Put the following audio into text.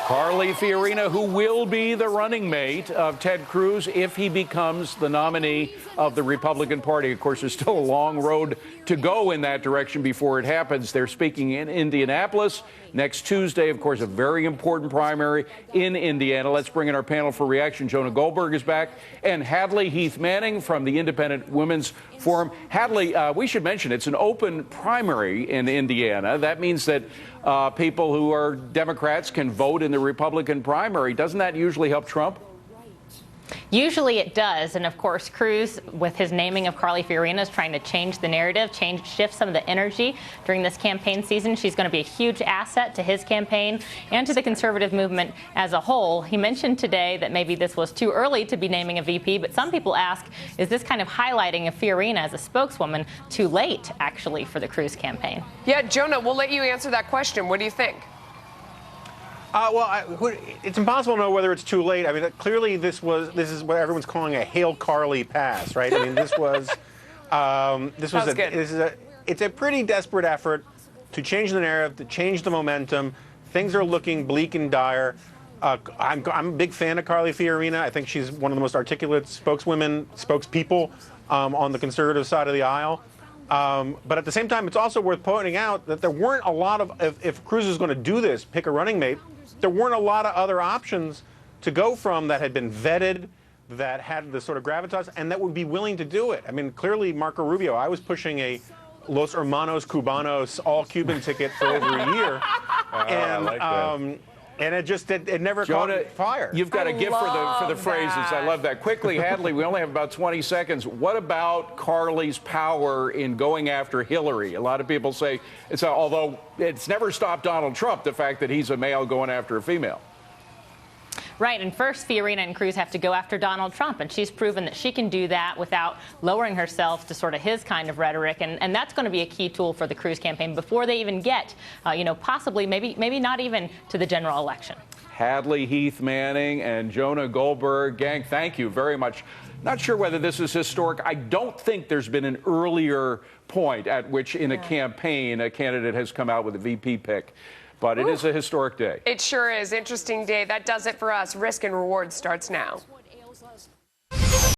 Carly Fiorina, who will be the running mate of Ted Cruz if he becomes the nominee of the Republican Party. Of course, there's still a long road to go in that direction before it happens. They're speaking in Indianapolis next Tuesday. Of course, a very important primary in Indiana. Let's bring in our panel for reaction. Jonah Goldberg is back, and Hadley Heath Manning from the Independent Women's Forum. Hadley, we should mention it's an open primary in Indiana. That means that people who are Democrats can vote in the Republican primary. Doesn't that usually help Trump? Usually it does, and of course Cruz, with his naming of Carly Fiorina, is trying to change the narrative, shift some of the energy during this campaign season. She's going to be a huge asset to his campaign and to the conservative movement as a whole. He mentioned today that maybe this was too early to be naming a VP, but some people ask, is this kind of highlighting of Fiorina as a spokeswoman too late, actually, for the Cruz campaign? Yeah, Jonah, we'll let you answer that question. What do you think? It's impossible to know whether it's too late. I mean, clearly this is what everyone's calling a Hail Carly pass, right? I mean, it's a pretty desperate effort to change the narrative, to change the momentum. Things are looking bleak and dire. I'm a big fan of Carly Fiorina. I think she's one of the most articulate spokespeople on the conservative side of the aisle. But at the same time, it's also worth pointing out that there weren't a lot of, if Cruz is going to do this, pick a running mate, there weren't a lot of other options to go from that had been vetted, that had the sort of gravitas, and that would be willing to do it. I mean, clearly, Marco Rubio, I was pushing a Los Hermanos Cubanos all-Cuban ticket for over a year. And it never caught fire. You've got a gift for the phrases. I love that. Quickly, Hadley, we only have about 20 seconds. What about Carly's power in going after Hillary? A lot of people say, although it's never stopped Donald Trump, the fact that he's a male going after a female. Right, and first Fiorina and Cruz have to go after Donald Trump, and she's proven that she can do that without lowering herself to sort of his kind of rhetoric, and that's going to be a key tool for the Cruz campaign before they even get, possibly, maybe not even to the general election. Hadley Heath Manning and Jonah Goldberg. Gang, thank you very much. Not sure whether this is historic. I don't think there's been an earlier point at which in a campaign a candidate has come out with a VP pick. But it is a historic day. It sure is. Interesting day. That does it for us. Risk and Reward starts now.